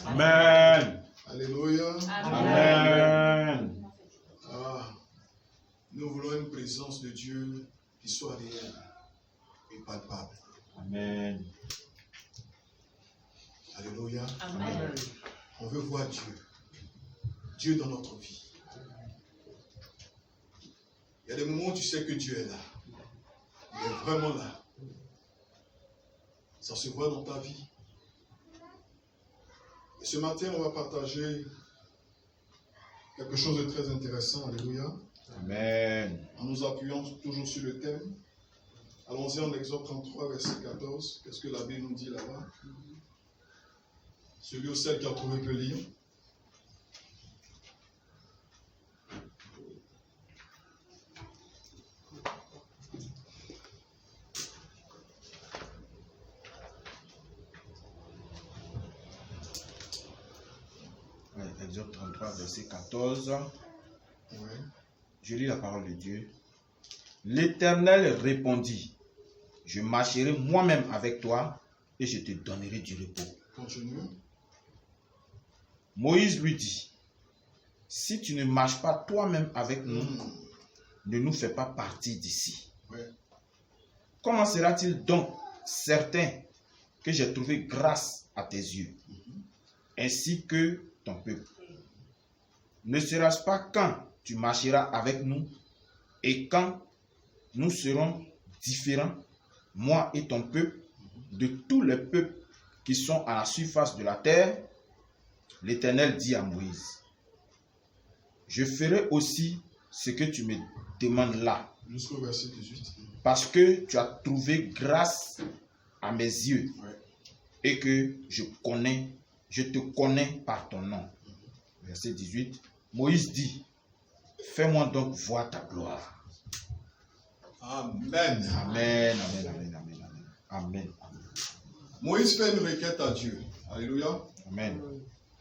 Amen. Alléluia. Amen. Nous voulons une présence de Dieu qui soit réelle et palpable. Amen. Alléluia. Amen. On veut voir Dieu. Dieu dans notre vie. Il y a des moments où tu sais que Dieu est là. Il est vraiment là. Ça se voit dans ta vie. Et ce matin, on va partager quelque chose de très intéressant. Alléluia. Amen. En nous appuyant toujours sur le thème. Allons-y en Exode 33, verset 14. Qu'est-ce que la Bible nous dit là-bas? Celui ou celle qui a trouvé peut lire. Exode 33, verset 14. Ouais. Je lis la parole de Dieu. L'Éternel répondit, je marcherai moi-même avec toi et je te donnerai du repos. Continue. Moïse lui dit, si tu ne marches pas toi-même avec nous, ne nous fais pas partie d'ici. Ouais. Comment sera-t-il donc certain que j'ai trouvé grâce à tes yeux, ainsi que ton peuple? Ne sera-ce pas quand tu marcheras avec nous et quand nous serons différents, moi et ton peuple, de tous les peuples qui sont à la surface de la terre? L'Éternel dit à Moïse, je ferai aussi ce que tu me demandes là, Jusqu'au verset 18. parce que tu as trouvé grâce à mes yeux, Ouais. et que je te connais par ton nom. Verset 18. Moïse dit, fais-moi donc voir ta gloire. Amen. Amen, amen, amen, amen, amen. Amen. Moïse fait une requête à Dieu. Alléluia. Amen.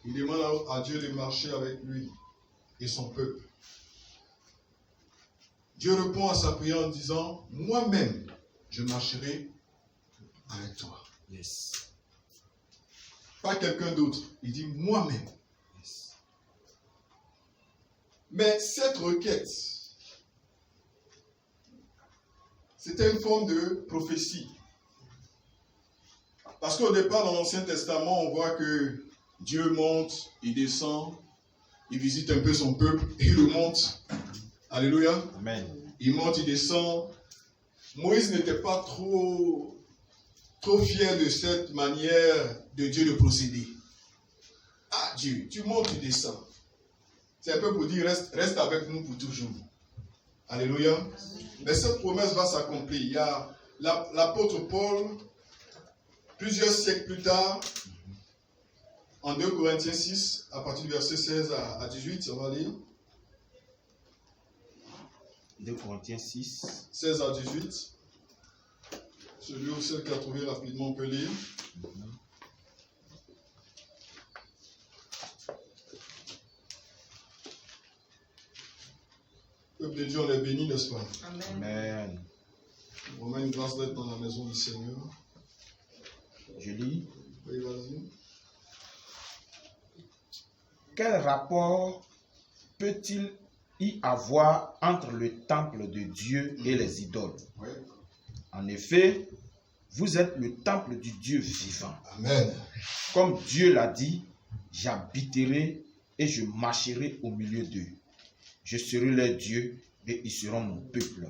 Il demande à Dieu de marcher avec lui et son peuple. Dieu répond à sa prière en disant, moi-même, je marcherai avec toi. Yes. Pas quelqu'un d'autre. Il dit moi-même. Yes. Mais cette requête, c'était une forme de prophétie. Parce qu'au départ, dans l'Ancien Testament, on voit que Dieu monte, il descend, il visite un peu son peuple, et il remonte. Alléluia. Amen. Il monte, il descend. Moïse n'était pas trop fier de cette manière de Dieu de procéder. Ah Dieu, tu montes, tu descends. C'est un peu pour dire, reste avec nous pour toujours. Alléluia. Mais cette promesse va s'accomplir. Il y a l'apôtre Paul, plusieurs siècles plus tard, en 2 Corinthiens 6, à partir du verset 16 à 18, on va lire. 2 Corinthiens 6. 16 à 18. Celui ou celle qui a trouvé rapidement peut lire. Peuple de Dieu, on est béni, n'est-ce pas? Amen. On a une grâce d'être dans la maison du Seigneur. Je lis. Oui, vas-y. Quel rapport peut-il y avoir entre le temple de Dieu et les idoles? Oui. En effet, vous êtes le temple du Dieu vivant. Amen. Comme Dieu l'a dit, j'habiterai et je marcherai au milieu d'eux. Je serai leur Dieu et ils seront mon peuple.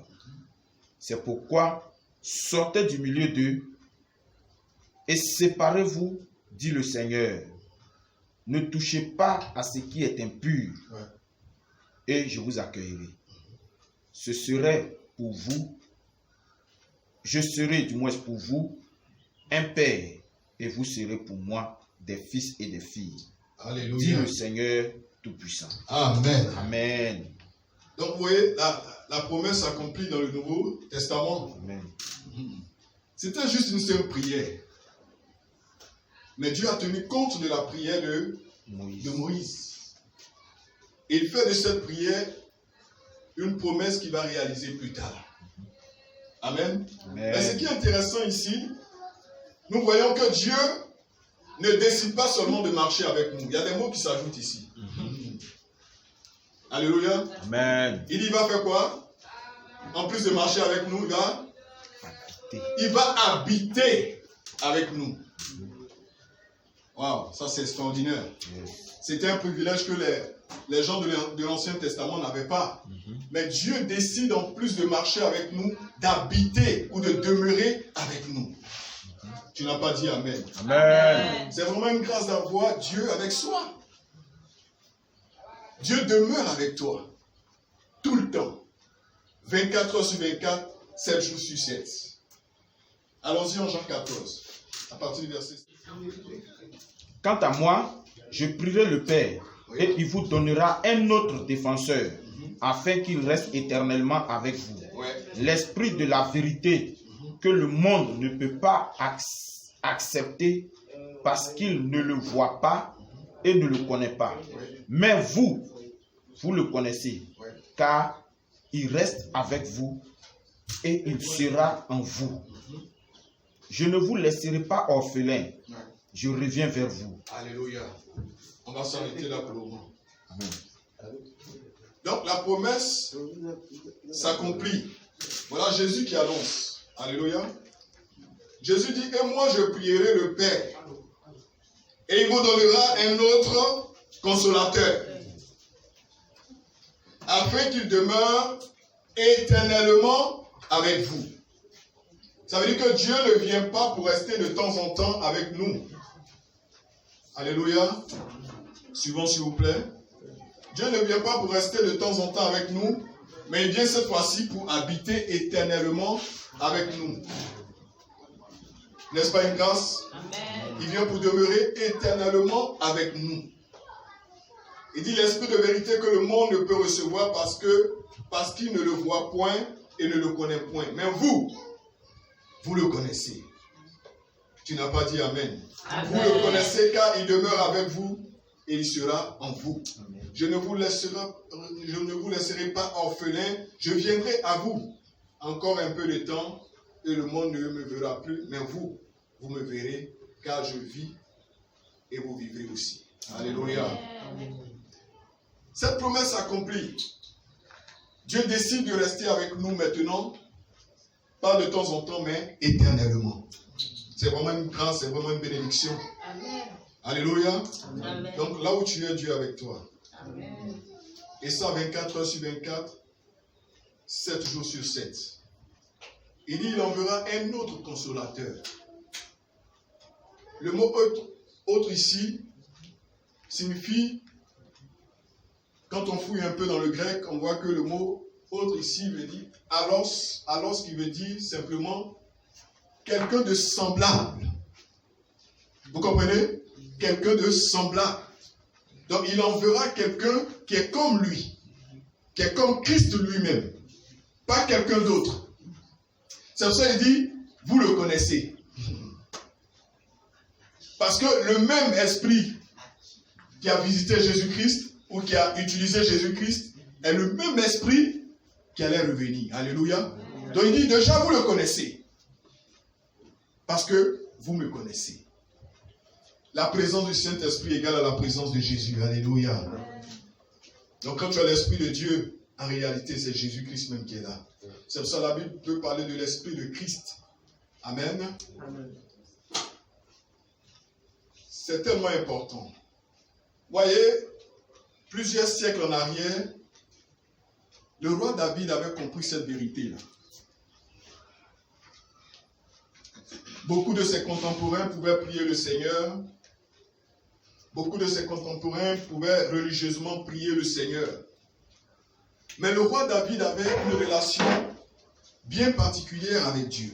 C'est pourquoi sortez du milieu d'eux et séparez-vous, dit le Seigneur. Ne touchez pas à ce qui est impur, et je vous accueillerai. Ce serait pour vous, je serai du moins pour vous un père, et vous serez pour moi des fils et des filles. Alléluia. Dit le Seigneur Tout-Puissant. Amen. Amen. Donc, vous voyez, la promesse accomplie dans le Nouveau Testament. Amen. C'était juste une simple prière. Mais Dieu a tenu compte de la prière de Moïse. Et il fait de cette prière une promesse qu'il va réaliser plus tard. Amen. Amen. Mais ce qui est intéressant ici, nous voyons que Dieu ne décide pas seulement de marcher avec nous. Il y a des mots qui s'ajoutent ici. Alléluia. Amen. Il va faire quoi? En plus de marcher avec nous, il va habiter avec nous. Waouh, ça c'est extraordinaire. C'était un privilège que les gens de l'Ancien Testament n'avaient pas. Mais Dieu décide en plus de marcher avec nous, d'habiter ou de demeurer avec nous. Tu n'as pas dit Amen. Amen. C'est vraiment une grâce d'avoir Dieu avec soi. Dieu demeure avec toi. Tout le temps. 24 heures sur 24, 7 jours sur 7. Allons-y en Jean 14. À partir du verset 6. Quant à moi, je prierai le Père, et il vous donnera un autre défenseur, afin qu'il reste éternellement avec vous. L'esprit de la vérité, que le monde ne peut pas accepter, parce qu'il ne le voit pas et ne le connaît pas. Mais vous le connaissez, car il reste avec vous et il sera en vous. Je ne vous laisserai pas orphelin. Je reviens vers vous. Alléluia. On va s'arrêter là pour le moment. Amen. Donc la promesse s'accomplit. Voilà Jésus qui annonce. Alléluia. Jésus dit, et moi je prierai le Père. Et il vous donnera un autre consolateur. Afin qu'il demeure éternellement avec vous. Ça veut dire que Dieu ne vient pas pour rester de temps en temps avec nous. Alléluia. Suivons s'il vous plaît. Dieu ne vient pas pour rester de temps en temps avec nous, mais il vient cette fois-ci pour habiter éternellement avec nous. N'est-ce pas une grâce? Amen. Il vient pour demeurer éternellement avec nous. Il dit l'esprit de vérité que le monde ne peut recevoir parce qu'il ne le voit point et ne le connaît point. Mais vous le connaissez. Tu n'as pas dit Amen. Amen. Vous le connaissez car il demeure avec vous et il sera en vous. Amen. Je ne vous laisserai pas orphelin. Je viendrai à vous. Encore un peu de temps et le monde ne me verra plus. Mais vous me verrez car je vis et vous vivrez aussi. Alléluia. Amen. Cette promesse accomplie. Dieu décide de rester avec nous maintenant. Pas de temps en temps, mais éternellement. C'est vraiment une grâce, c'est vraiment une bénédiction. Amen. Alléluia. Amen. Donc là où tu es, Dieu est avec toi. Amen. Et ça, 24 heures sur 24, 7 jours sur 7. Il dit, il enverra un autre consolateur. Le mot autre ici signifie, quand on fouille un peu dans le grec, on voit que le mot autre ici veut dire alors qui veut dire simplement quelqu'un de semblable. Vous comprenez? Quelqu'un de semblable. Donc il enverra quelqu'un qui est comme lui, qui est comme Christ lui-même, pas quelqu'un d'autre. C'est pour ça qu'il dit, vous le connaissez. Parce que le même esprit qui a visité Jésus-Christ ou qui a utilisé Jésus-Christ est le même esprit qui allait revenir. Alléluia. Donc il dit, déjà vous le connaissez. Parce que vous me connaissez. La présence du Saint-Esprit égale à la présence de Jésus. Alléluia. Donc quand tu as l'Esprit de Dieu, en réalité c'est Jésus-Christ même qui est là. C'est pour ça que la Bible peut parler de l'Esprit de Christ. Amen. Amen. C'est tellement important. Voyez, plusieurs siècles en arrière, le roi David avait compris cette vérité-là. Beaucoup de ses contemporains pouvaient prier le Seigneur. Beaucoup de ses contemporains pouvaient religieusement prier le Seigneur. Mais le roi David avait une relation bien particulière avec Dieu.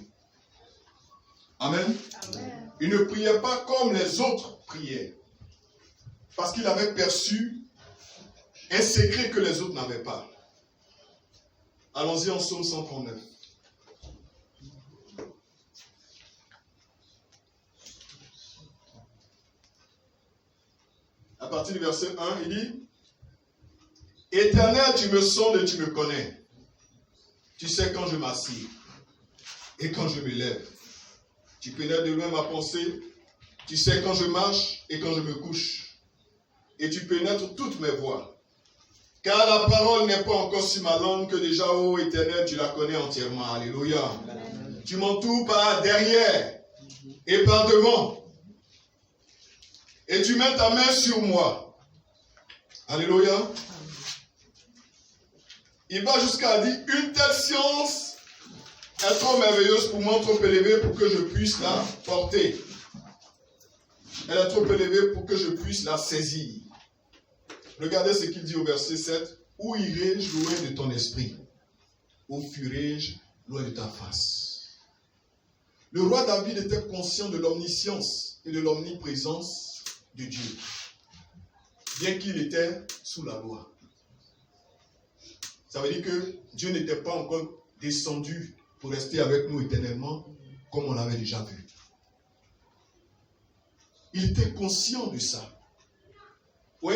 Amen. Amen. Il ne priait pas comme les autres priaient. Parce qu'il avait perçu un secret que les autres n'avaient pas. Allons-y en Psaume 139. À partir du verset 1, il dit, « Éternel, tu me sondes et tu me connais. Tu sais quand je m'assieds et quand je me lève. Tu pénètres de loin ma pensée. Tu sais quand je marche et quand je me couche. Et tu pénètres toutes mes voies. Car la parole n'est pas encore sur ma langue que déjà, ô Éternel, tu la connais entièrement. Alléluia. Amen. Tu m'entoures par derrière et par devant. Et tu mets ta main sur moi. Alléluia. Il va jusqu'à dire, une telle science est trop merveilleuse pour moi, trop élevée pour que je puisse la porter. Elle est trop élevée pour que je puisse la saisir. Regardez ce qu'il dit au verset 7. Où irai-je loin de ton esprit? Où fuirai-je loin de ta face? Le roi David était conscient de l'omniscience et de l'omniprésence de Dieu, bien qu'il était sous la loi. Ça veut dire que Dieu n'était pas encore descendu pour rester avec nous éternellement, comme on l'avait déjà vu. Il était conscient de ça. Oui.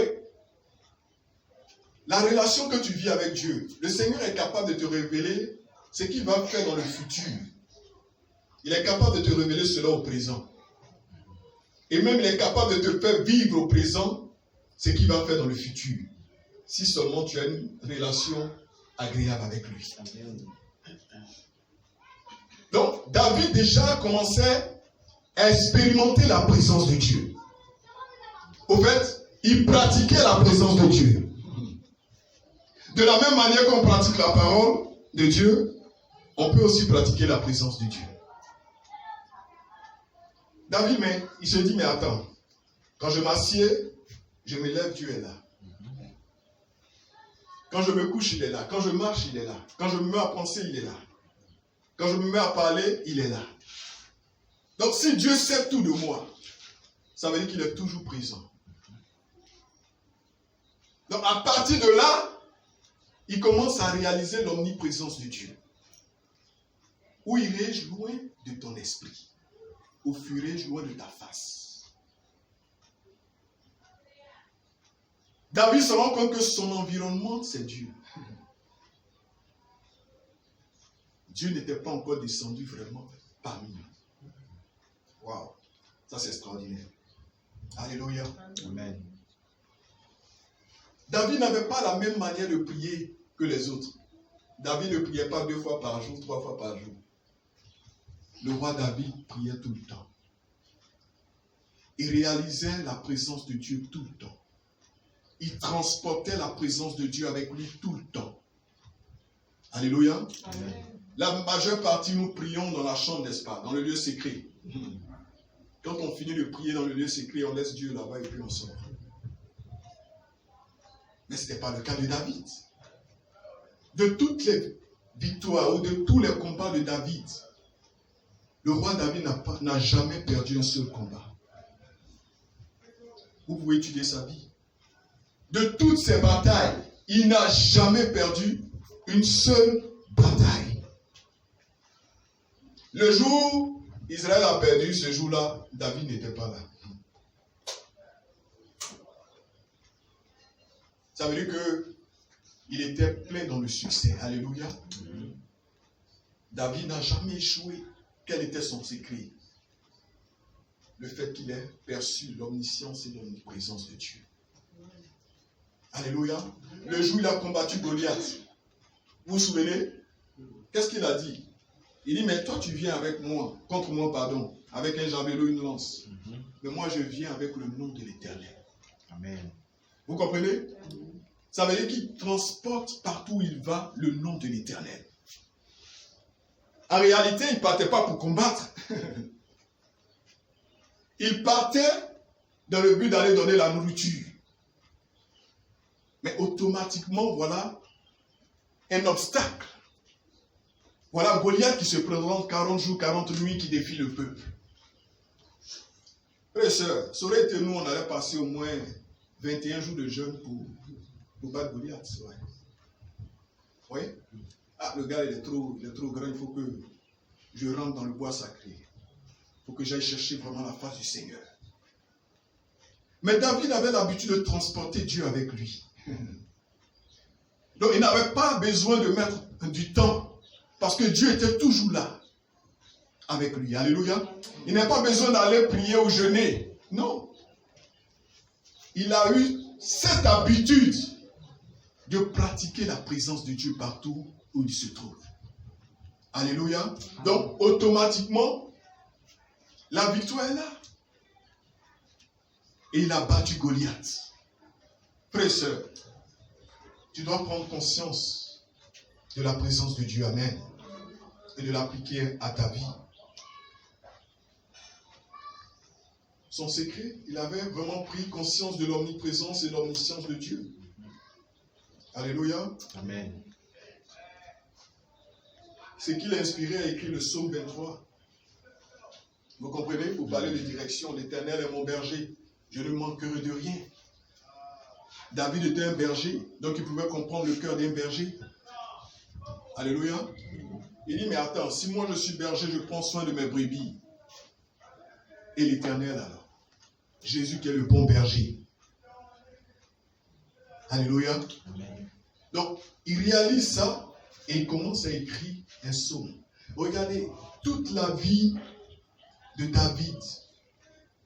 La relation que tu vis avec Dieu, le Seigneur est capable de te révéler ce qu'il va faire dans le futur. Il est capable de te révéler cela au présent. Et même il est capable de te faire vivre au présent ce qu'il va faire dans le futur. Si seulement tu as une relation agréable avec lui. Donc, David déjà commençait à expérimenter la présence de Dieu. Au fait, il pratiquait la présence de Dieu. De la même manière qu'on pratique la parole de Dieu, on peut aussi pratiquer la présence de Dieu. David, il se dit, mais attends, quand je m'assieds, je me lève, Dieu est là. Quand je me couche, il est là. Quand je marche, il est là. Quand je me mets à penser, il est là. Quand je me mets à parler, il est là. Donc si Dieu sait tout de moi, ça veut dire qu'il est toujours présent. Donc à partir de là, il commence à réaliser l'omniprésence de Dieu. Où irai-je loin de ton esprit? Où fuirai-je loin de ta face? David se rend compte que son environnement, c'est Dieu. Dieu n'était pas encore descendu vraiment parmi nous. Waouh, ça c'est extraordinaire. Alléluia. Amen. David n'avait pas la même manière de prier que les autres. David ne priait pas 2 fois par jour, 3 fois par jour. Le roi David priait tout le temps. Il réalisait la présence de Dieu tout le temps. Il transportait la présence de Dieu avec lui tout le temps. Alléluia. Amen. La majeure partie, nous prions dans la chambre, n'est-ce pas? Dans le lieu secret. Quand on finit de prier dans le lieu secret, on laisse Dieu là-bas et puis on sort. Mais ce n'était pas le cas de David. De toutes les victoires ou de tous les combats de David, le roi David n'a jamais perdu un seul combat. Vous pouvez étudier sa vie. De toutes ces batailles, il n'a jamais perdu une seule bataille. Le jour où Israël a perdu, ce jour-là, David n'était pas là. Ça veut dire qu'il était plein dans le succès. Alléluia. David n'a jamais échoué. Quel était son secret? Le fait qu'il ait perçu l'omniscience et l'omniprésence de Dieu. Alléluia. Le jour où il a combattu Goliath, vous vous souvenez? Qu'est-ce qu'il a dit? Il dit, mais toi tu viens avec moi, contre moi, pardon, avec un javelot, une lance. Mais moi je viens avec le nom de l'Éternel. Amen. Vous comprenez? Ça veut dire qu'il transporte partout où il va le nom de l'Éternel. En réalité, il ne partait pas pour combattre. Il partait dans le but d'aller donner la nourriture. Mais automatiquement, voilà un obstacle. Voilà Goliath qui se présente 40 jours, 40 nuits, qui défie le peuple. Frères et sœurs, ça aurait été nous, on allait passer au moins 21 jours de jeûne pour battre Goliath. Ouais. Oui? Ah, le gars, il est trop grand, il faut que je rentre dans le bois sacré. Il faut que j'aille chercher vraiment la face du Seigneur. Mais David avait l'habitude de transporter Dieu avec lui. Donc il n'avait pas besoin de mettre du temps, parce que Dieu était toujours là. avec lui. Alléluia. Il n'a pas besoin d'aller prier ou jeûner. Non. Il a eu cette habitude de pratiquer la présence de Dieu partout où il se trouve. Alléluia. Donc, automatiquement, la victoire est là. Et il a battu Goliath. Frère et sœur, tu dois prendre conscience de la présence de Dieu. Amen. Et de l'appliquer à ta vie. Son secret, il avait vraiment pris conscience de l'omniprésence et de l'omniscience de Dieu. Alléluia. Amen. C'est qu'il a inspiré à écrire le psaume 23. Vous comprenez? Pour parler de direction, l'Éternel est mon berger. Je ne manquerai de rien. David était un berger, donc il pouvait comprendre le cœur d'un berger. Alléluia. Il dit, mais attends, si moi je suis berger, je prends soin de mes brebis. Et l'Éternel alors? Jésus qui est le bon berger. Alléluia. Amen. Donc, il réalise ça et il commence à écrire un psaume. Regardez, toute la vie de David,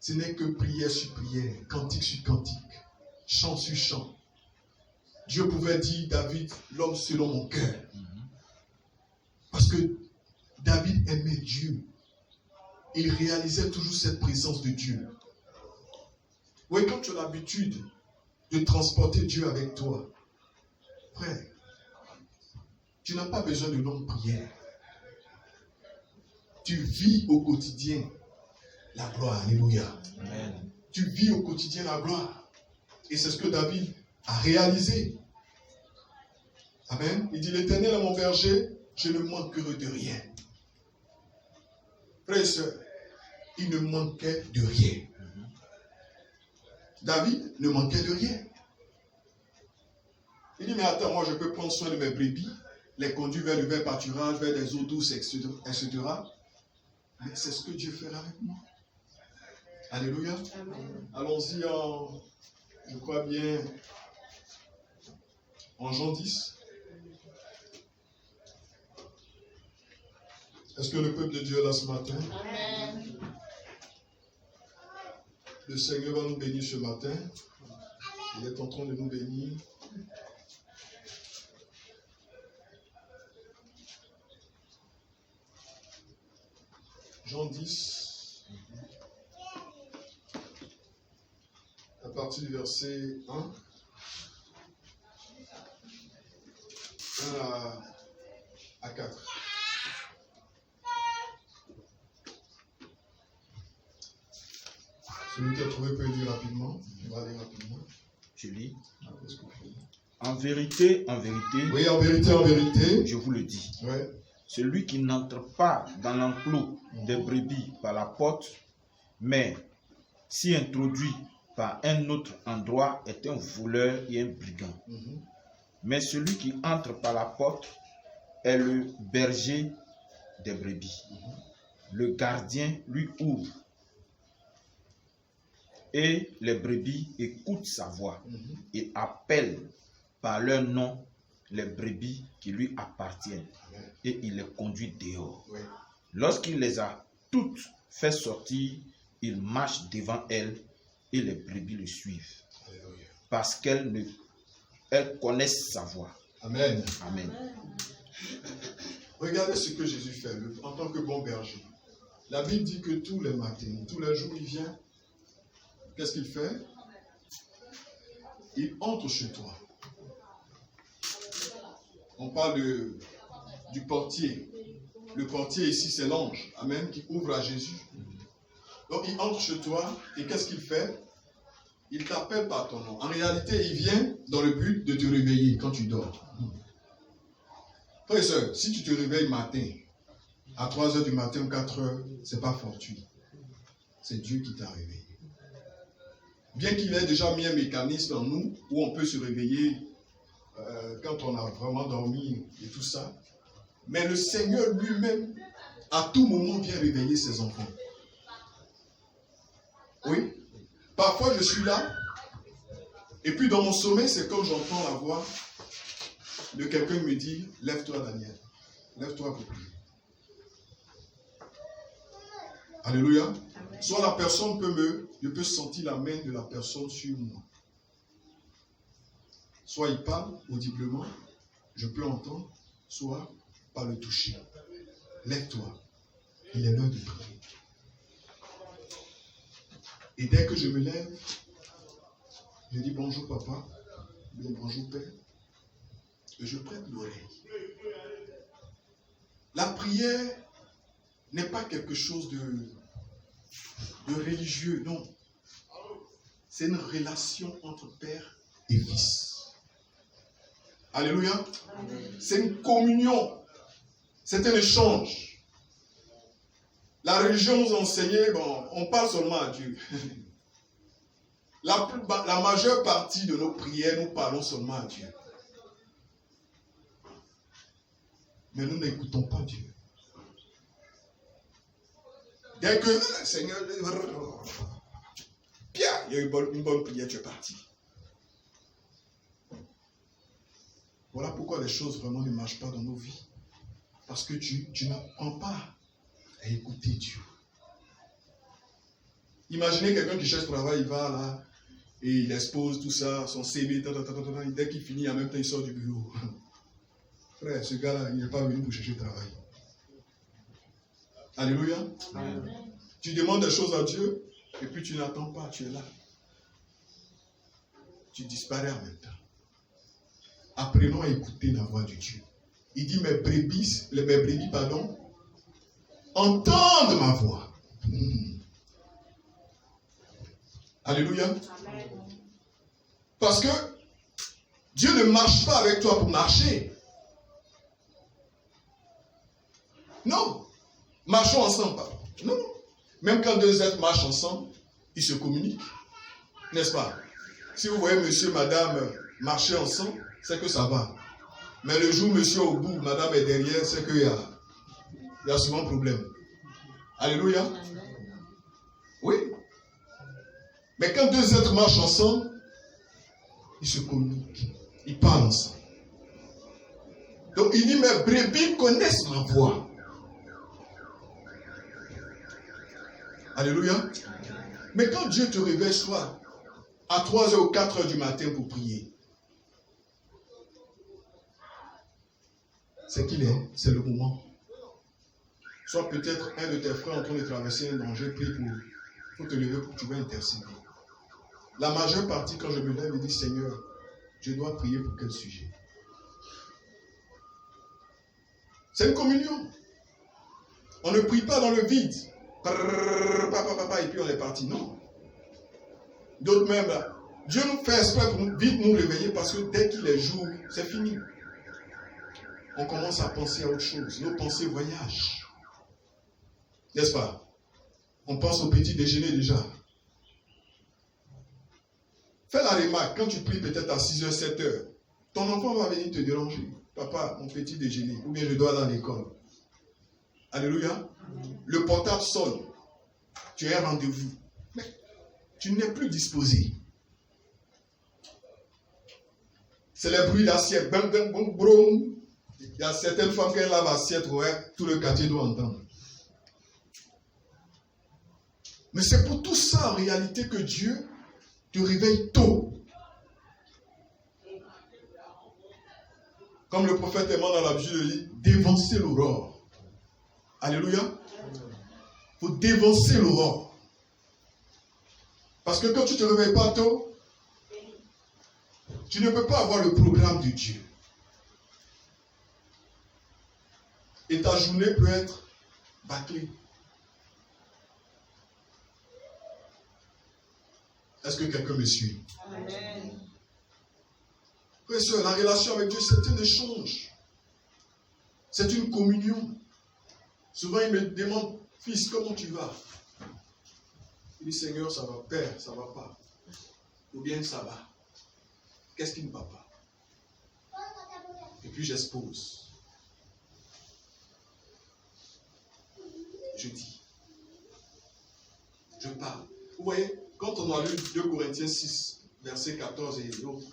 ce n'est que prière sur prière, cantique sur cantique, chant sur chant. Dieu pouvait dire, David, l'homme selon mon cœur. Parce que David aimait Dieu. Il réalisait toujours cette présence de Dieu. Oui, quand tu as l'habitude de transporter Dieu avec toi, frère, tu n'as pas besoin de longues prières. Tu vis au quotidien la gloire. Alléluia. Amen. Tu vis au quotidien la gloire. Et c'est ce que David a réalisé. Amen. Il dit, l'Éternel est mon berger, je ne manquerai de rien. Frère et sœur, il ne manquait de rien. David ne manquait de rien. Il dit, mais attends, moi je peux prendre soin de mes brebis, les conduire vers le vert pâturage, vers des eaux douces, etc. Mais c'est ce que Dieu fera avec moi. Alléluia. Allons-y je crois bien, en Jean 10. Est-ce que le peuple de Dieu est là ce matin? Amen. Le Seigneur va nous bénir ce matin. Il est en train de nous bénir. Jean 10, à partir du verset 1 à 4. Celui qui a trouvé peut lire rapidement. On va lire rapidement. Je lis. En vérité, oui, en vérité, je vous le dis. Ouais. Celui qui n'entre pas dans l'enclos des brebis par la porte, mais s'y introduit par un autre endroit, est un voleur et un brigand. Mais celui qui entre par la porte est le berger des brebis. Le gardien lui ouvre et les brebis écoutent sa voix et appellent par leur nom les brebis qui lui appartiennent. Et il les conduit dehors. Oui. Lorsqu'il les a toutes fait sortir, il marche devant elles et les brebis le suivent. Alléluia. Parce qu'elles connaissent sa voix. Amen. Amen. Regardez ce que Jésus fait en tant que bon berger. La Bible dit que tous les matins, tous les jours, il vient. Qu'est-ce qu'il fait? Il entre chez toi. On parle du portier. Le portier ici, c'est l'ange. Amen. Qui ouvre à Jésus. Donc, il entre chez toi. Et qu'est-ce qu'il fait? Il t'appelle par ton nom. En réalité, il vient dans le but de te réveiller quand tu dors. Frère et sœur, si tu te réveilles matin, à 3 heures du matin ou 4 heures, c'est pas fortuit. C'est Dieu qui t'a réveillé. Bien qu'il ait déjà mis un mécanisme en nous où on peut se réveiller quand on a vraiment dormi et tout ça. Mais le Seigneur lui-même, à tout moment, vient réveiller ses enfants. Oui. Parfois, je suis là. Et puis, dans mon sommeil, c'est comme j'entends la voix de quelqu'un me dit, lève-toi, Daniel. Lève-toi pour prier. Alléluia. Soit la personne je peux sentir la main de la personne sur moi. Soit il parle audiblement, je peux entendre, soit par le toucher. Lève-toi. Il est l'heure de prier. Et dès que je me lève, je dis bonjour papa, bien bonjour père, et je prête l'oreille. La prière n'est pas quelque chose de religieux, non. C'est une relation entre père et fils. Alléluia. C'est une communion. C'est un échange. La religion nous enseignait, on parle seulement à Dieu. La majeure partie de nos prières, nous parlons seulement à Dieu. Mais nous n'écoutons pas Dieu. Dès que le Seigneur... Pierre, il y a eu une bonne prière, tu es parti. Voilà pourquoi les choses vraiment ne marchent pas dans nos vies. Parce que tu n'apprends pas à écouter Dieu. Imaginez quelqu'un qui cherche travail, il va là, et il expose tout ça, son CV, dès qu'il finit, en même temps, il sort du bureau. Frère, ce gars-là, il n'est pas venu pour chercher travail. Alléluia. Amen. Tu demandes des choses à Dieu, et puis tu n'attends pas, tu es là. Tu disparais en même temps. Apprenons à écouter la voix de Dieu. Il dit, mes brebis, entendent ma voix. Alléluia. Amen. Parce que Dieu ne marche pas avec toi pour marcher. Non. Marchons ensemble. Non. Même quand deux êtres marchent ensemble, ils se communiquent. N'est-ce pas? Si vous voyez monsieur, madame marcher ensemble, c'est que ça va. Mais le jour où monsieur est au bout, madame est derrière, c'est qu'il y a souvent problème. Alléluia. Oui. Mais quand deux êtres marchent ensemble, ils se communiquent. Ils parlent ensemble. Donc il dit, mes brebis connaissent ma voix. Alléluia. Mais quand Dieu te réveille soit à 3h ou 4h du matin pour prier, c'est qu'il est, c'est le moment. Soit peut-être un de tes frères en train de traverser un danger, prie pour te lever pour que tu vas intercéder. La majeure partie, quand je me lève, je dis, Seigneur, je dois prier pour quel sujet? C'est une communion. On ne prie pas dans le vide. Et puis on est parti. Non. D'autres même, Dieu nous fait exprès pour vite nous réveiller parce que dès qu'il est jour, c'est fini. On commence à penser à autre chose. Nos pensées voyagent. N'est-ce pas? On pense au petit déjeuner déjà. Fais la remarque, quand tu pries peut-être à 6h, 7h, ton enfant va venir te déranger. Papa, mon petit déjeuner, ou bien je dois aller à l'école. Alléluia. Le portable sonne. Tu as un rendez-vous. Mais tu n'es plus disposé. C'est le bruit d'assiette. Il y a certaines femmes qui lavent l'assiette, ouais, tout le quartier doit entendre. Mais c'est pour tout ça en réalité que Dieu te réveille tôt. Comme le prophète demande dans la Bible, dit, dévancer l'aurore. Alléluia. Il faut dévancer l'aurore. Parce que quand tu ne te réveilles pas tôt, tu ne peux pas avoir le programme de Dieu. Et ta journée peut être bâclée. Est-ce que quelqu'un me suit? Amen. Frère et sœur, la relation avec Dieu, c'est un échange. C'est une communion. Souvent, il me demande, fils, comment tu vas? Il dit, Seigneur, ça va. Père, ça va pas. Ou bien ça va. Qu'est-ce qui ne va pas? Et puis j'expose. Je dis. Je parle. Vous voyez, quand on a lu 2 Corinthiens 6, verset 14 et autres,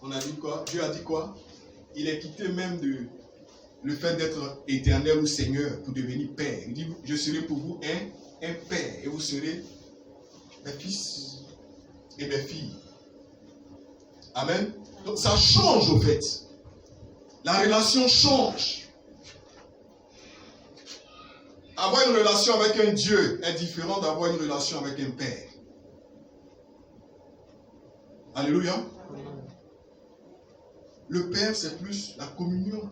on a dit quoi? Dieu a dit quoi? Il est quitté même le fait d'être éternel ou Seigneur pour devenir Père. Il dit, je serai pour vous un père et vous serez mes fils et mes filles. Amen. Donc ça change au fait. La relation change. Avoir une relation avec un Dieu est différent d'avoir une relation avec un père. Alléluia. Le père, c'est plus la communion.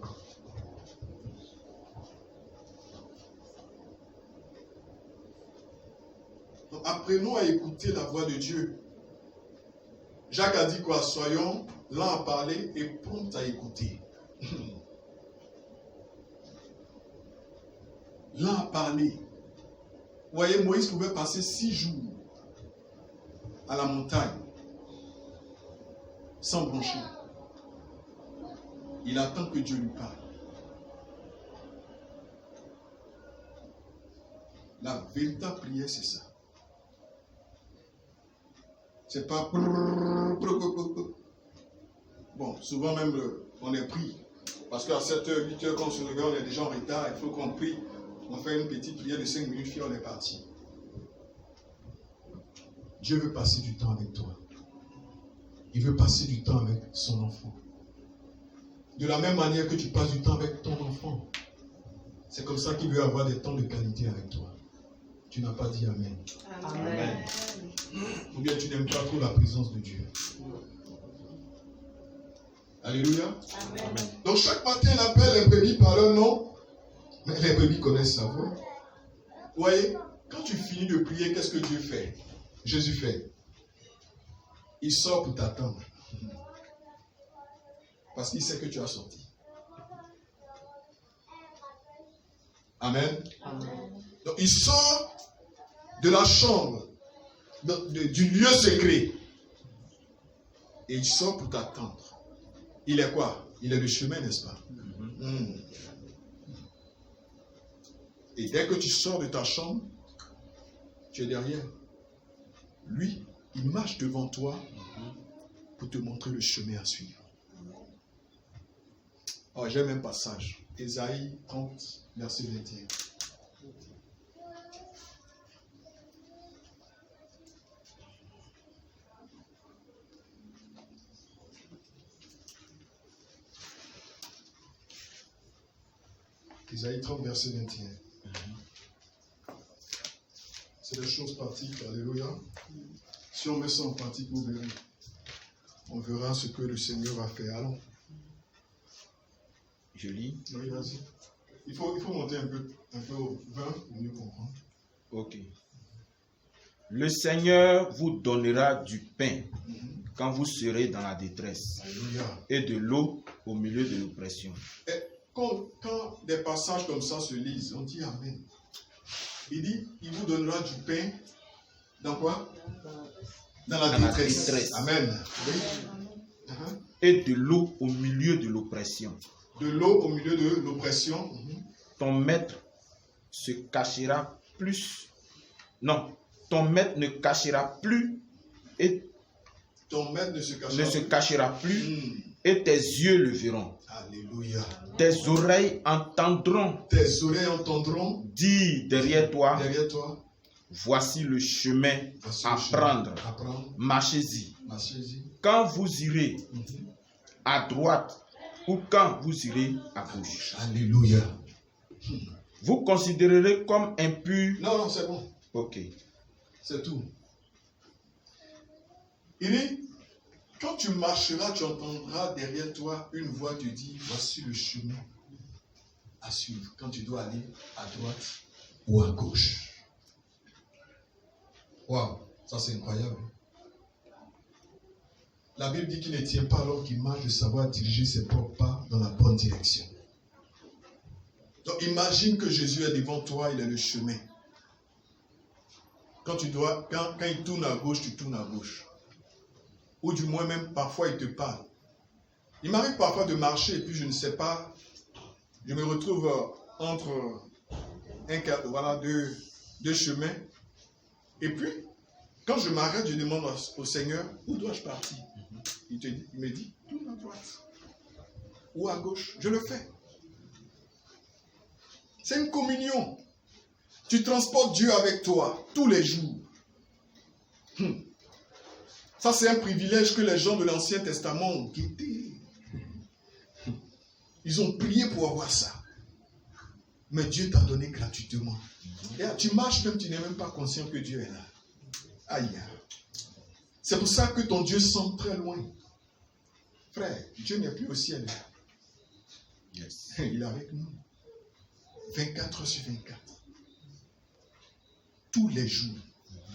Donc, apprenons à écouter la voix de Dieu. Jacques a dit quoi? Soyons lents à parler et prompts à écouter. Lents à parler. Vous voyez, Moïse pouvait passer 6 jours à la montagne sans brancher. Il attend que Dieu lui parle. La véritable prière, c'est ça. C'est pas... Bon, souvent même, on est pris. Parce qu'à 7h, 8h, quand on se regarde, on est déjà en retard. Il faut qu'on prie. On fait une petite prière de 5 minutes, puis on est parti. Dieu veut passer du temps avec toi. Il veut passer du temps avec son enfant. De la même manière que tu passes du temps avec ton enfant. C'est comme ça qu'il veut avoir des temps de qualité avec toi. Tu n'as pas dit Amen. Amen. Ou bien tu n'aimes pas trop la présence de Dieu. Alléluia. Amen. Donc chaque matin, on appelle les brebis par leur nom. Mais les brebis connaissent sa voix. Vous voyez, quand tu finis de prier, qu'est-ce que Dieu fait? Jésus fait. Il sort pour t'attendre. Parce qu'il sait que tu as sorti. Amen. Amen. Donc il sort de la chambre, du lieu secret. Et il sort pour t'attendre. Il est quoi? Il est le chemin, n'est-ce pas? Et dès que tu sors de ta chambre, tu es derrière. Lui, il marche devant toi pour te montrer le chemin à suivre. Oh, j'aime un passage. Ésaïe 30, verset 21. Ésaïe 30, verset 21. C'est des choses pratiques. Alléluia. Si on met ça en pratique, vous verrez. On verra ce que le Seigneur va faire. Allons. Je lis. Oui, vas-y. Il faut monter un peu au 20 pour mieux comprendre. Ok. Le Seigneur vous donnera du pain quand vous serez dans la détresse. Alléluia. Et de l'eau au milieu de l'oppression. Quand des passages comme ça se lisent, on dit Amen. Il dit, il vous donnera du pain. Dans quoi? Dans la détresse. Amen. Oui. Et de l'eau au milieu de l'oppression. De l'eau au milieu de l'oppression. Ton maître se cachera plus. Non, ton maître ne cachera plus. Et ton maître ne se cachera plus. Et tes yeux le verront. Alléluia. Tes oreilles entendront. Tes oreilles entendront. Dire derrière toi. Derrière toi. Voici le chemin à prendre. Marchez-y. Quand vous irez à droite ou quand vous irez à gauche. Alléluia. Vous considérerez comme impur. Non, c'est bon. Ok. C'est tout. Il dit, quand tu marcheras, tu entendras derrière toi une voix te dire, voici le chemin à suivre quand tu dois aller à droite ou à gauche. Waouh, ça c'est incroyable. La Bible dit qu'il ne tient pas l'homme qui marche de savoir diriger ses propres pas dans la bonne direction. Donc imagine que Jésus est devant toi, il est le chemin. Quand il tourne à gauche, tu tournes à gauche. Ou du moins même parfois il te parle. Il m'arrive parfois de marcher et puis je ne sais pas, je me retrouve entre deux chemins. Et puis, quand je m'arrête, je demande au Seigneur, où dois-je partir? Il me dit, tourne à droite ou à gauche. Je le fais. C'est une communion. Tu transportes Dieu avec toi tous les jours. Ça, c'est un privilège que les gens de l'Ancien Testament ont guetté. Ils ont prié pour avoir ça. Mais Dieu t'a donné gratuitement. Et tu marches même, tu n'es même pas conscient que Dieu est là. Aïe. C'est pour ça que ton Dieu semble très loin. Frère, Dieu n'est plus au ciel. Yes. Il est avec nous. 24 heures sur 24. Tous les jours.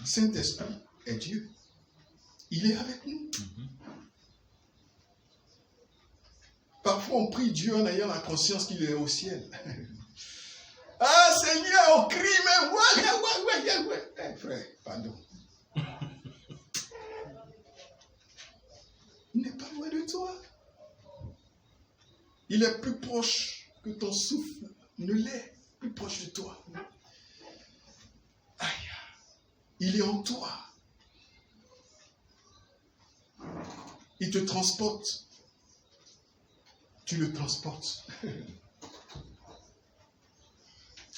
Saint-Esprit est Dieu. Il est avec nous. Parfois, on prie Dieu en ayant la conscience qu'il est au ciel. Ah, Seigneur, on crie, mais ouais. Frère, pardon. Il n'est pas loin de toi. Il est plus proche que ton souffle ne l'est. Plus proche de toi. Aïe. Il est en toi. Il te transporte. Tu le transportes.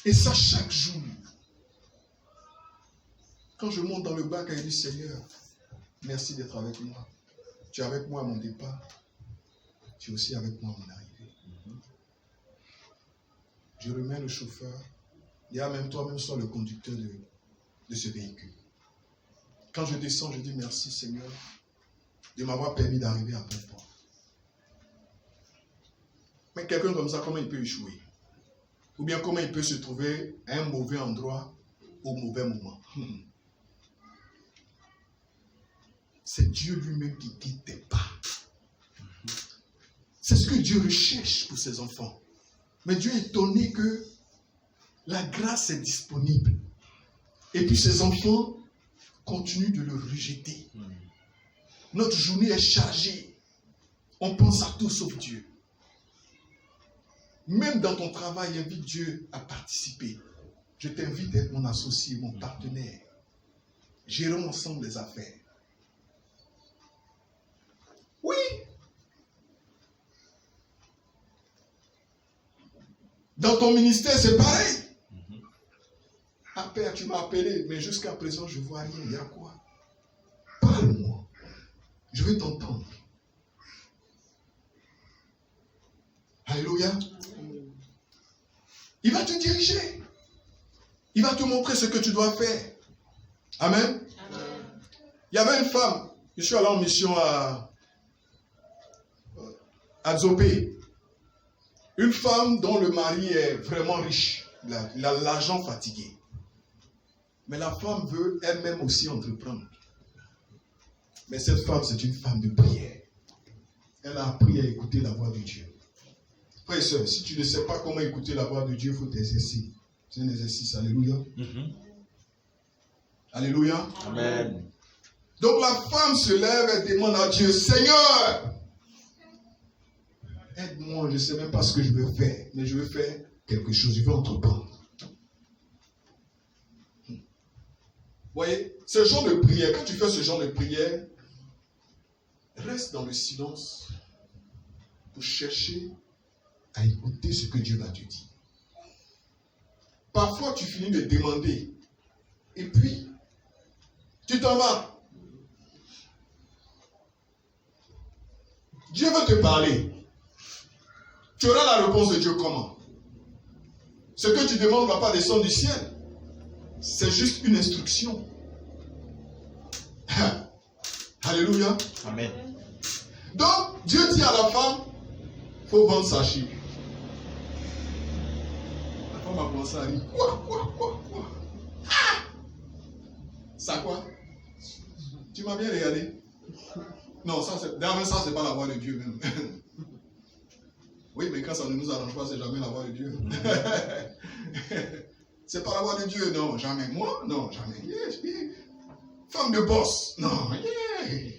Et ça chaque jour. Quand je monte dans le bac, je dis Seigneur, merci d'être avec moi. Tu es avec moi à mon départ. Tu es aussi avec moi à mon arrivée. Je remets le chauffeur. Il y a même toi-même sois le conducteur de ce véhicule. Quand je descends, je dis merci Seigneur de m'avoir permis d'arriver à bon port. Mais quelqu'un comme ça, comment il peut échouer? Ou bien comment il peut se trouver à un mauvais endroit au mauvais moment? C'est Dieu lui-même qui guide tes pas. C'est ce que Dieu recherche pour ses enfants. Mais Dieu est étonné que la grâce est disponible. Et puis ses enfants continuent de le rejeter. Notre journée est chargée. On pense à tout sauf Dieu. Même dans ton travail, invite Dieu à participer. Je t'invite à être mon associé, mon partenaire. Gérons ensemble les affaires. Oui. Dans ton ministère, c'est pareil. Ah Père, tu m'as appelé, mais jusqu'à présent, je ne vois rien. Il y a quoi? Parle-moi. Je veux t'entendre. Alléluia. Il va te diriger. Il va te montrer ce que tu dois faire. Amen. Il y avait une femme. Je suis allé en mission à Zopé. Une femme dont le mari est vraiment riche. Il a l'argent fatigué. Mais la femme veut elle-même aussi entreprendre. Mais cette femme, c'est une femme de prière. Elle a appris à écouter la voix de Dieu. Frères et sœurs, si tu ne sais pas comment écouter la voix de Dieu, il faut t'exercer. C'est un exercice. Alléluia. Alléluia. Amen. Donc la femme se lève et demande à Dieu, Seigneur, aide-moi, je ne sais même pas ce que je veux faire, mais je veux faire quelque chose, je veux entreprendre. Vous voyez, ce genre de prière, quand tu fais ce genre de prière, reste dans le silence pour chercher à écouter ce que Dieu va te dire. Parfois, tu finis de demander et puis, tu t'en vas. Dieu veut te parler. Tu auras la réponse de Dieu comment? Ce que tu demandes ne va pas descendre du ciel. C'est juste une instruction. Alléluia. Amen. Donc, Dieu dit à la femme, il faut vendre sa chic. La femme a commencé à dire, quoi? Ah! Ça quoi? Tu m'as bien regardé? Non, ça c'est pas la voix de Dieu même. Oui, mais quand ça ne nous arrange pas, c'est jamais la voix de Dieu. C'est pas la voix de Dieu, non, jamais. Moi, non, jamais. Yeah. Femme de boss, non, yeah.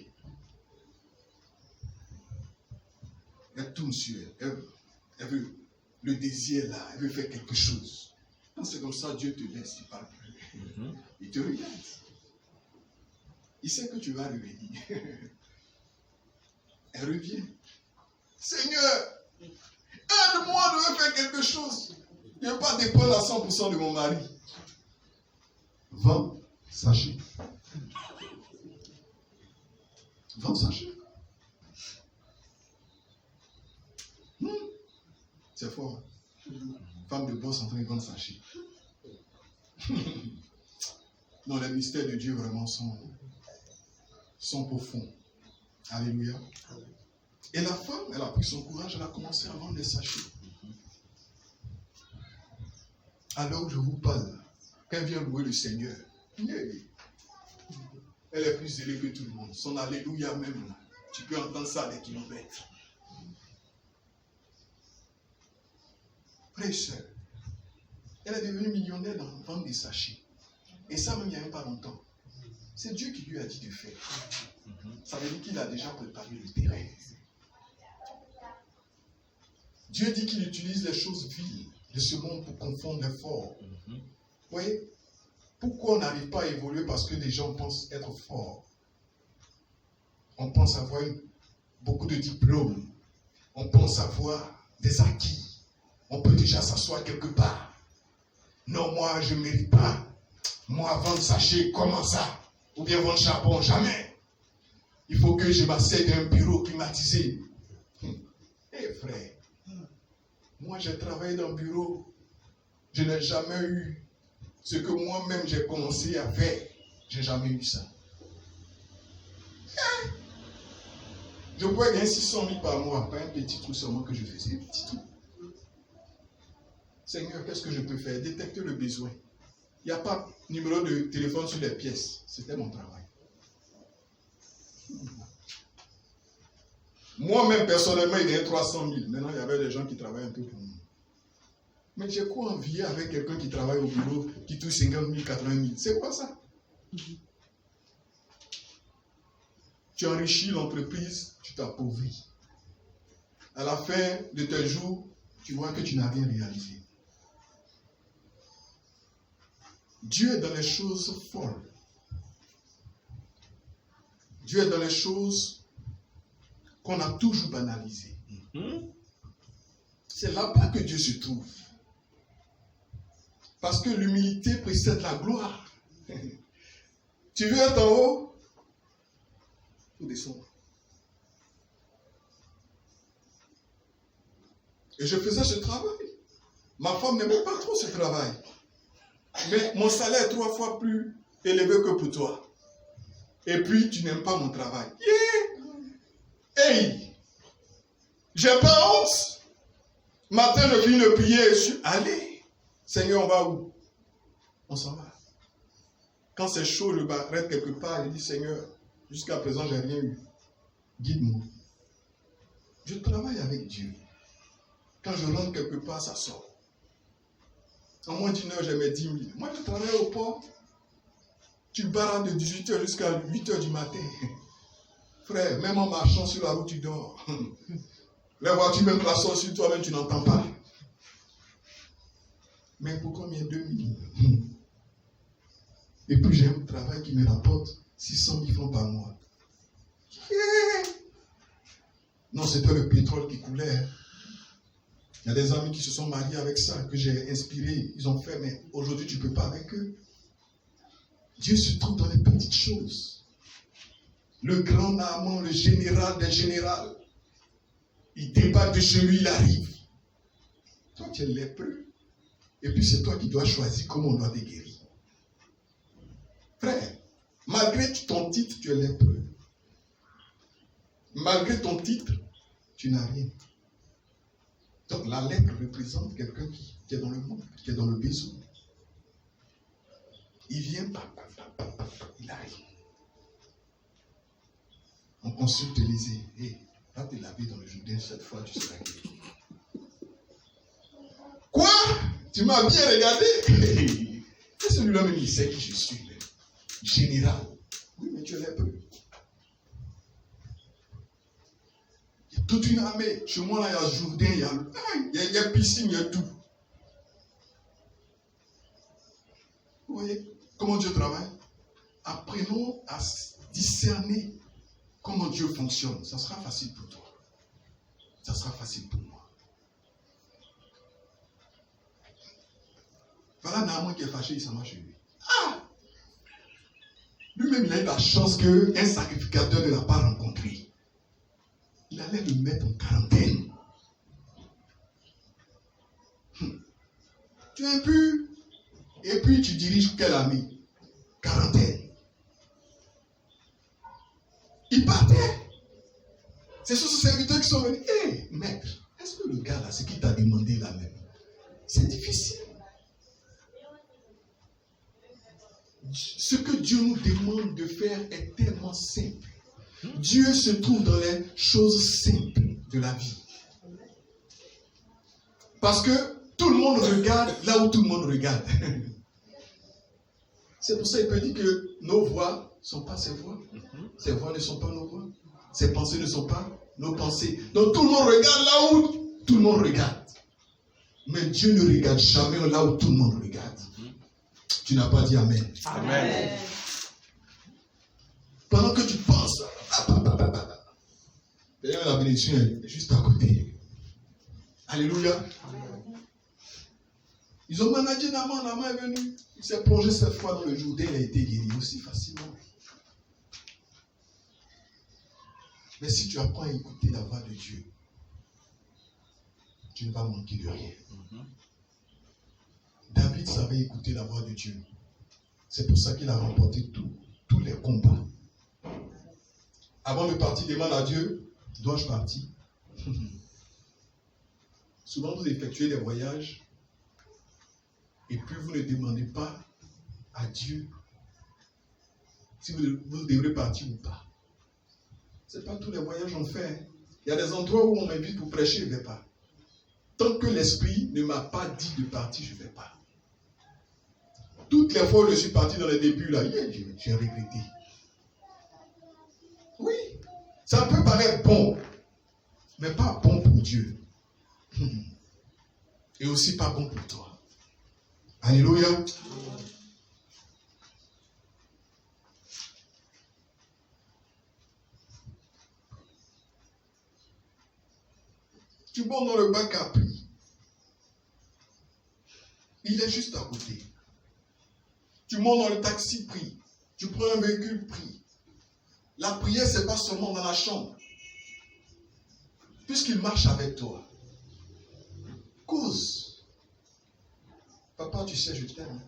Elle tourne sur elle. Elle veut le désir là, elle veut faire quelque chose. Quand c'est comme ça, Dieu te laisse, il ne parle plus. Il te regarde. Il sait que tu vas revenir. Elle revient. Seigneur, aide-moi, je veux faire quelque chose. Je ne veux pas dépendre à 100% de mon mari. 20 sachets. 20 sachets. C'est fort. Femme de boss en train de vendre sachets. Non, les mystères de Dieu vraiment sont profonds. Alléluia. Et la femme, elle a pris son courage, elle a commencé à vendre des sachets. Alors je vous parle, quand elle vient louer le Seigneur, elle est plus zélée que tout le monde. Son alléluia même, tu peux entendre ça à des kilomètres. Frère et soeur, elle est devenue millionnaire dans la vente des sachets. Et ça même il n'y a même pas longtemps. C'est Dieu qui lui a dit de faire. Ça veut dire qu'il a déjà préparé le terrain. Dieu dit qu'il utilise les choses viles de ce monde pour confondre les forts. Vous voyez? Pourquoi on n'arrive pas à évoluer? Parce que les gens pensent être forts. On pense avoir beaucoup de diplômes. On pense avoir des acquis. On peut déjà s'asseoir quelque part. Non, moi, je ne mérite pas. Moi, vendre sachet, comment ça? Ou bien vendre charbon, jamais. Il faut que je m'asseye dans un bureau climatisé. Frère, moi, j'ai travaillé dans le bureau. Je n'ai jamais eu ce que moi-même j'ai commencé à faire. Je n'ai jamais eu ça. Je pouvais gagner 600 000 par mois, pas un petit trou seulement que je faisais, un petit trou. Seigneur, qu'est-ce que je peux faire? Détecter le besoin. Il n'y a pas de numéro de téléphone sur les pièces. C'était mon travail. Moi-même, personnellement, il gagnait 300 000. Maintenant, il y avait des gens qui travaillent un peu pour moi. Mais j'ai quoi envier avec quelqu'un qui travaille au bureau, qui touche 50 000, 80 000? C'est quoi ça? Tu enrichis l'entreprise, tu t'appauvris. À la fin de tes jours, tu vois que tu n'as rien réalisé. Dieu est dans les choses folles. Dieu est dans les choses qu'on a toujours banalisées. C'est là-bas que Dieu se trouve. Parce que l'humilité précède la gloire. Tu veux être en haut? Il faut descendre. Et je faisais ce travail. Ma femme n'aimait pas trop ce travail. Mais mon salaire est 3 fois plus élevé que pour toi. Et puis, tu n'aimes pas mon travail. Yeah. Hey! J'ai pas honte. Matin, je finis de prier et je suis allé. Seigneur, on va où? On s'en va. Quand c'est chaud, je m'arrête quelque part et je dis, Seigneur, jusqu'à présent, je n'ai rien eu. Guide-moi. Je travaille avec Dieu. Quand je rentre quelque part, ça sort. En moins d'une heure, j'ai mes 10 000. Moi, je travaille au port. Tu barres de 18h jusqu'à 8h du matin. Frère, même en marchant sur la route, tu dors. Les voitures, même la sortent sur toi-même, tu n'entends pas. Mais pour combien? 2000. Et puis, j'ai un travail qui me rapporte 600 000 francs par mois. Yeah. Non, c'était le pétrole qui coulait. Il y a des amis qui se sont mariés avec ça, que j'ai inspiré. Ils ont fait, mais aujourd'hui, tu ne peux pas avec eux. Dieu se trouve dans les petites choses. Le grand Naaman, le général des généraux, il débarque de chez lui, il arrive. Toi, tu es lépreux. Et puis, c'est toi qui dois choisir comment on doit te guérir. Frère, malgré ton titre, tu es lépreux. Malgré ton titre, tu n'as rien. Donc la lèpre représente quelqu'un qui est dans le monde, qui est dans le besoin. Il vient, il arrive. On consulte Élisée. Hey, va te laver dans le Jourdain, cette fois tu seras guéri. Quoi? Tu m'as bien regardé? Et celui-là même, il sait qui je suis. Général. Oui, mais tu es lépreux. Il y a toute une armée. Chez moi, là, il y a Jourdain, il y a piscine, il y a tout. Vous voyez comment Dieu travaille? Apprenons à discerner comment Dieu fonctionne. Ça sera facile pour toi. Ça sera facile pour moi. Voilà Naaman qui est fâché, il s'en va chez lui. Ah! Lui-même, il a eu la chance qu'un sacrificateur ne l'a pas rencontré. Il allait le mettre en quarantaine. Tu es impur. Et puis tu diriges quel ami? Quarantaine. Il partait. Ce sont ses serviteurs qui sont venus. Hé, maître, est-ce que le gars là, ce qu'il t'a demandé là même, c'est difficile. Ce que Dieu nous demande de faire est tellement simple. Dieu se trouve dans les choses simples de la vie. Parce que tout le monde regarde là où tout le monde regarde. C'est pour ça qu'il peut dire que nos voix ne sont pas ses voix. Ses voix ne sont pas nos voix. Ses pensées ne sont pas nos pensées. Donc tout le monde regarde là où tout le monde regarde. Mais Dieu ne regarde jamais là où tout le monde regarde. Tu n'as pas dit Amen. Amen. Pendant que tu penses, d'ailleurs la bénédiction est juste à côté. Alléluia. Ils ont managé Naaman, Naaman est venu. Il s'est plongé cette fois dans le Jourdain, il a été guéri aussi facilement. Mais si tu apprends à écouter la voix de Dieu, tu ne vas manquer de rien. David savait écouter la voix de Dieu. C'est pour ça qu'il a remporté tous les combats. Avant de partir, demande à Dieu, dois-je partir? Souvent, vous effectuez des voyages et puis vous ne demandez pas à Dieu si vous devrez partir ou pas. Ce n'est pas tous les voyages qu'on fait. Il y a des endroits où on m'invite pour prêcher, je ne vais pas. Tant que l'Esprit ne m'a pas dit de partir, je ne vais pas. Toutes les fois où je suis parti dans les débuts, là, j'ai regretté. Oui, ça peut paraître bon, mais pas bon pour Dieu. Et aussi pas bon pour toi. Alléluia. Tu montes dans le bac à prix. Il est juste à côté. Tu montes dans le taxi pris. Tu prends un véhicule pris. La prière, ce n'est pas seulement dans la chambre. Puisqu'il marche avec toi. Cause. Papa, tu sais, je t'aime.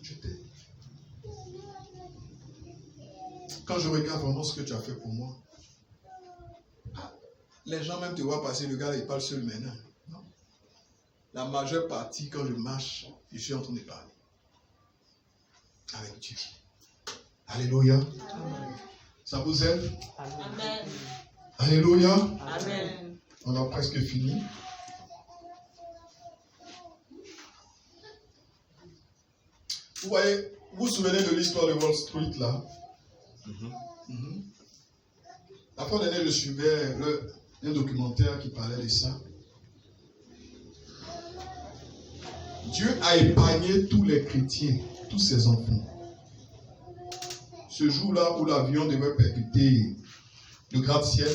Je t'aime. Quand je regarde vraiment ce que tu as fait pour moi, les gens même te voient passer, le gars là, il parle seul maintenant. Non. La majeure partie, quand je marche, je suis en train de parler. Avec Dieu. Alléluia. Amen. Ça vous aide? Amen. Alléluia. Amen. On a presque fini. Vous voyez, vous vous souvenez de l'histoire de Wall Street là? La fois dernière, je suivais un documentaire qui parlait de ça. Dieu a épargné tous les chrétiens, tous ses enfants. Ce jour-là où l'avion devait percuter le gratte-ciel,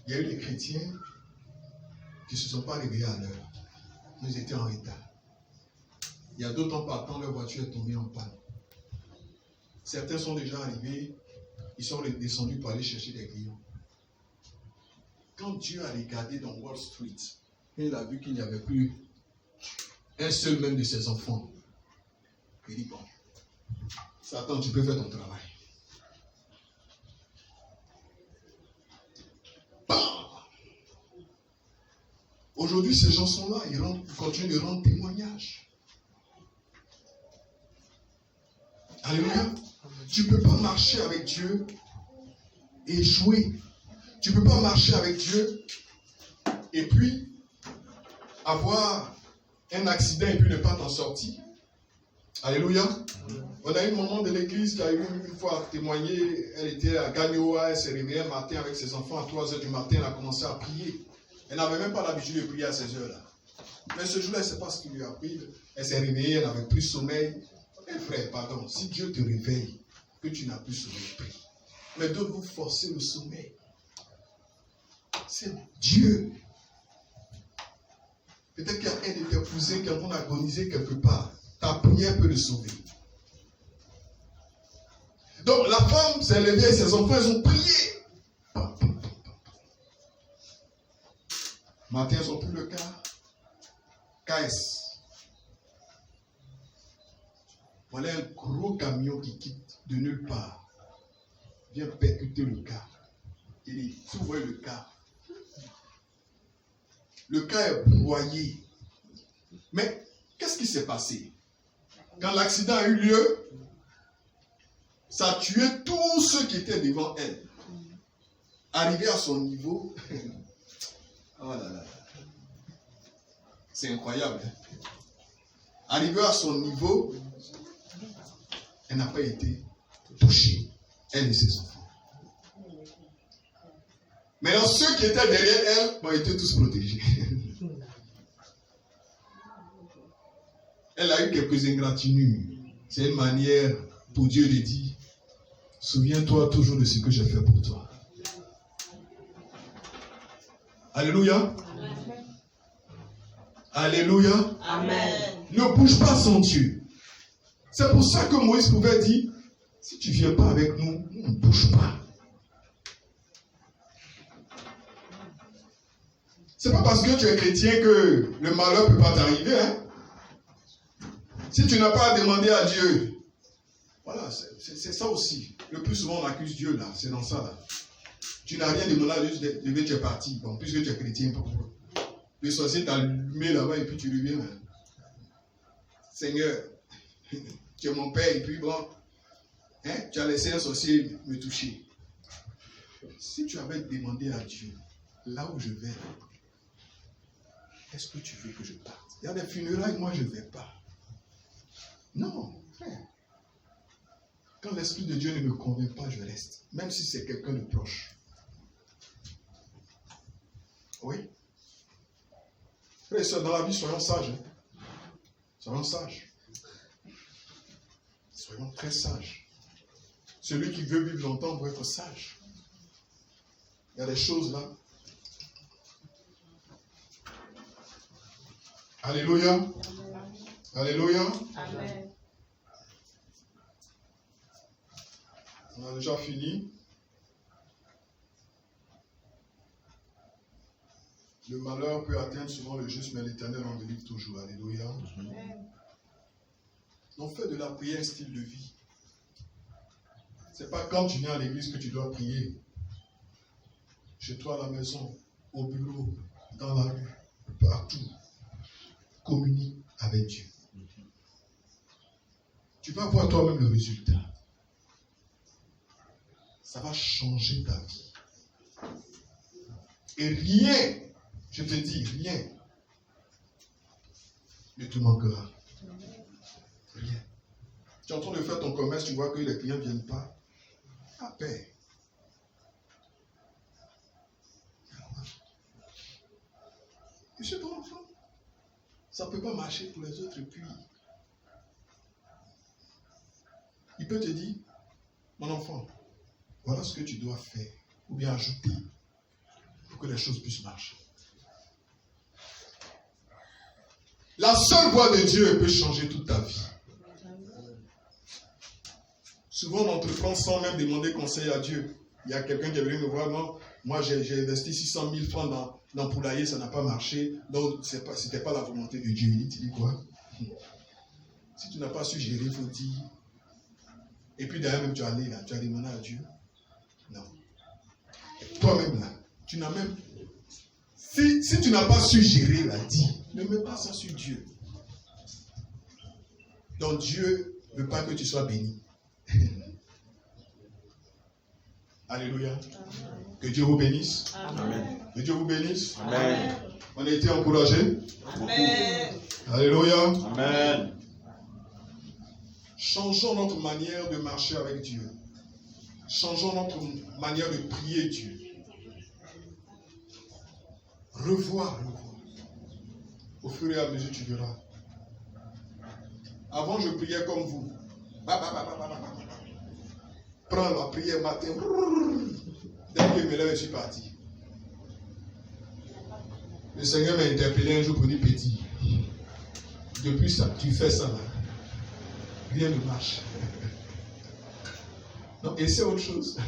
il y a eu des chrétiens qui ne se sont pas réveillés à l'heure. Ils étaient en retard. Il y a d'autres en partant, leur voiture est tombée en panne. Certains sont déjà arrivés, ils sont descendus pour aller chercher des clients. Quand Dieu a regardé dans Wall Street, il a vu qu'il n'y avait plus un seul même de ses enfants. Il dit, bon, Satan, tu peux faire ton travail. Bam! Aujourd'hui, ces gens sont là, ils continuent de rendre témoignage. Alléluia. Tu ne peux pas marcher avec Dieu et échouer. Tu ne peux pas marcher avec Dieu et puis avoir un accident et puis ne pas t'en sortir. Alléluia. On a une maman de l'église qui a eu une fois témoigné, elle était à Gagnoa, elle s'est réveillée un matin avec ses enfants à 3h du matin, elle a commencé à prier. Elle n'avait même pas l'habitude de prier à ces heures-là. Mais ce jour-là, elle ne sait pas ce qui lui a pris. Elle s'est réveillée, elle n'avait plus sommeil. Eh frère, pardon, si Dieu te réveille, que tu n'as plus sommeil, prie. Mais d'autres vous forcez le sommeil. C'est Dieu. Peut-être qu'il y a un de tes cousins qui est en train d'agoniser quelque part. Ta prière peut le sauver. Donc la femme s'est levée et ses enfants, ils ont prié. Matin, ils ont pris le car. KS. Voilà un gros camion qui quitte de nulle part. Vient percuter le car. Il ouvre le car. Le car est broyé. Mais qu'est-ce qui s'est passé? Quand l'accident a eu lieu, ça a tué tous ceux qui étaient devant elle. Arrivé à son niveau, oh là là, c'est incroyable. Arrivé à son niveau, elle n'a pas été touchée, elle et ses enfants. Maintenant, ceux qui étaient derrière elle ont été tous protégés. Elle a eu quelques ingratitudes. C'est une manière pour Dieu de dire, souviens-toi toujours de ce que j'ai fait pour toi. Alléluia. Amen. Alléluia. Amen. Ne bouge pas sans Dieu. C'est pour ça que Moïse pouvait dire, si tu ne viens pas avec nous, on ne bouge pas. C'est pas parce que tu es chrétien que le malheur ne peut pas t'arriver. Hein? Si tu n'as pas à demander à Dieu, voilà, c'est ça aussi. Le plus souvent, on accuse Dieu là, c'est dans ça là. Tu n'as rien demandé à Dieu, tu es parti. Bon, puisque tu es chrétien, le sorcier t'a allumé là-bas et puis tu reviens. Hein? Seigneur, tu es mon père et puis bon, hein, tu as laissé un sorcier me toucher. Si tu avais demandé à Dieu, là où je vais, est-ce que tu veux que je parte? Il y a des funérailles, moi je ne vais pas. Non, frère. Quand l'Esprit de Dieu ne me convainc pas, je reste. Même si c'est quelqu'un de proche. Oui. Frère et soeur, dans la vie, soyons sages. Hein. Soyons sages. Soyons très sages. Celui qui veut vivre longtemps doit être sage. Il y a des choses là. Alléluia. Alléluia. Amen. On a déjà fini. Le malheur peut atteindre souvent le juste, mais l'Éternel en délivre toujours. Alléluia. Amen. Donc fais de la prière un style de vie. Ce n'est pas quand tu viens à l'église que tu dois prier. Chez toi, à la maison, au bureau, dans la rue, partout. Communique avec Dieu. Tu vas voir toi-même le résultat. Ça va changer ta vie. Et rien, je te dis, rien ne te manquera. Rien. Tu es en train de faire ton commerce, tu vois que les clients ne viennent pas. À paix. Et c'est ton enfant. Ça ne peut pas marcher pour les autres. Et puis, il peut te dire, mon enfant, voilà ce que tu dois faire, ou bien ajouter, pour que les choses puissent marcher. La seule voix de Dieu peut changer toute ta vie. Souvent, on entreprend sans même demander conseil à Dieu. Il y a quelqu'un qui est venu me voir, non, moi j'ai investi 600 000 francs dans poulailler, ça n'a pas marché, donc ce n'était pas la volonté de Dieu. Il dit quoi? Si tu n'as pas su gérer, il faut dire. Et puis derrière même tu as allé là, tu as demandé à Dieu. Non. Toi-même là, tu n'as même... Si tu n'as pas su gérer là, dis, ne mets pas ça sur Dieu. Donc Dieu ne veut pas que tu sois béni. Alléluia. Amen. Que Dieu vous bénisse. Amen. Que Dieu vous bénisse. Amen. On a été encouragés. Amen. Alléluia. Amen. Changeons notre manière de marcher avec Dieu. Changeons notre manière de prier Dieu. Revoir. Au fur et à mesure, tu verras. Avant, je priais comme vous. Prends la prière matin. Dès que je me lève, je suis parti. Le Seigneur m'a interpellé un jour pour dire, petit, depuis ça, tu fais ça là. rien ne marche. Non, et c'est autre chose.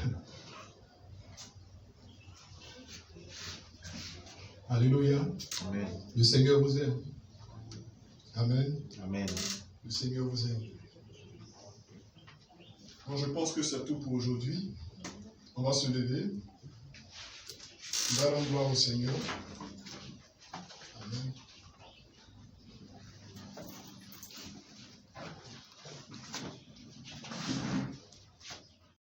Alléluia. Amen. Le Seigneur vous aime. Amen. Amen. Le Seigneur vous aime. Bon, je pense que c'est tout pour aujourd'hui. On va se lever. Nous allons gloire au Seigneur. Amen.